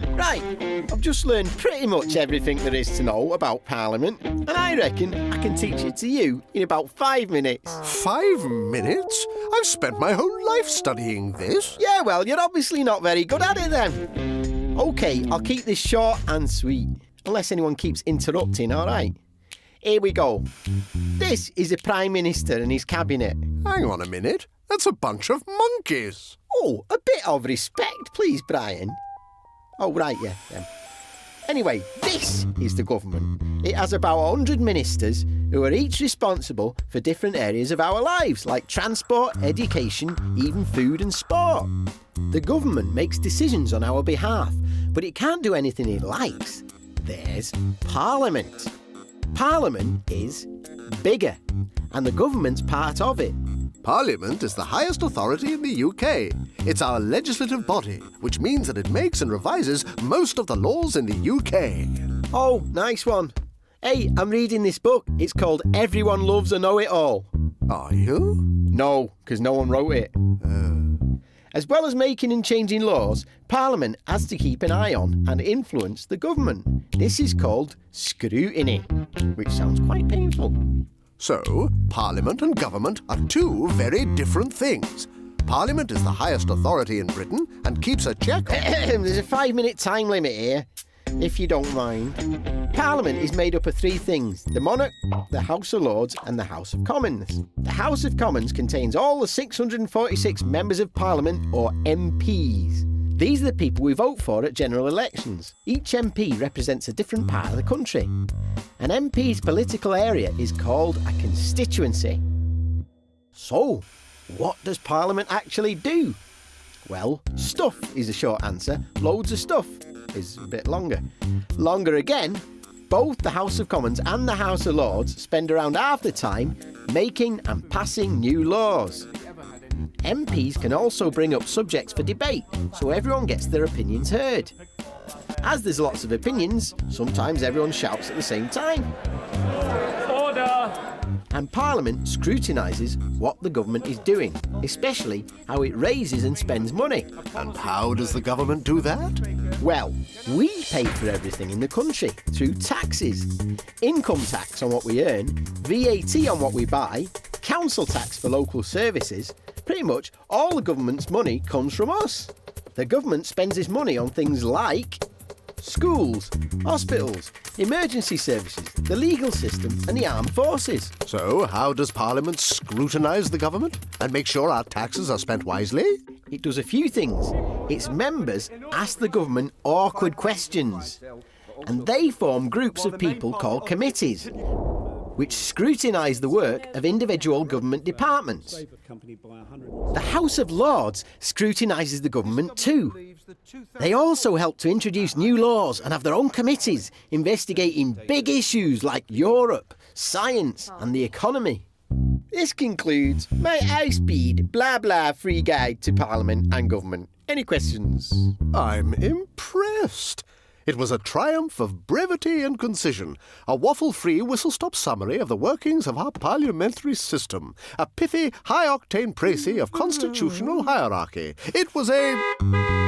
Right, I've just learned pretty much everything there is to know about Parliament, and I reckon I can teach it to you in about 5 minutes. 5 minutes? I've spent my whole life studying this. Yeah, well, you're obviously not very good at it then. OK, I'll keep this short and sweet, unless anyone keeps interrupting, all right? Here we go. This is the Prime Minister and his cabinet. Hang on a minute. That's a bunch of monkeys. Oh, a bit of respect, please, Brian. Oh, right, yeah. Anyway, this is the government. It has about 100 ministers who are each responsible for different areas of our lives, like transport, education, even food and sport. The government makes decisions on our behalf, but it can't do anything it likes. There's Parliament. Parliament is bigger, and the government's part of it. Parliament is the highest authority in the UK. It's our legislative body, which means that it makes and revises most of the laws in the UK. Oh, nice one. Hey, I'm reading this book. It's called Everyone Loves a Know-It-All. Are you? No, because no one wrote it. As well as making and changing laws, Parliament has to keep an eye on and influence the government. This is called scrutiny, which sounds quite painful. So, Parliament and government are two very different things. Parliament is the highest authority in Britain and keeps a check on... There's a 5-minute time limit here, if you don't mind. Parliament is made up of 3 things: the monarch, the House of Lords and the House of Commons. The House of Commons contains all the 646 members of Parliament, or MPs. These are the people we vote for at general elections. Each MP represents a different part of the country. An MP's political area is called a constituency. So, what does Parliament actually do? Well, stuff is a short answer. Loads of stuff is a bit longer. Longer again, both the House of Commons and the House of Lords spend around half the time making and passing new laws. MPs can also bring up subjects for debate, so everyone gets their opinions heard. As there's lots of opinions, sometimes everyone shouts at the same time. Order! And Parliament scrutinises what the government is doing, especially how it raises and spends money. And how does the government do that? Well, we pay for everything in the country through taxes. Income tax on what we earn, VAT on what we buy, council tax for local services. Pretty much all the government's money comes from us. The government spends its money on things like schools, hospitals, emergency services, the legal system and the armed forces. So, how does Parliament scrutinise the government and make sure our taxes are spent wisely? It does a few things. Its members ask the government awkward questions, and they form groups of people called committees, which scrutinise the work of individual government departments. The House of Lords scrutinises the government too. They also help to introduce new laws and have their own committees investigating big issues like Europe, science and the economy. This concludes my high-speed, blah-blah free guide to Parliament and government. Any questions? I'm impressed. It was a triumph of brevity and concision, a waffle-free whistle-stop summary of the workings of our parliamentary system, a pithy, high-octane précis of constitutional hierarchy. It was a...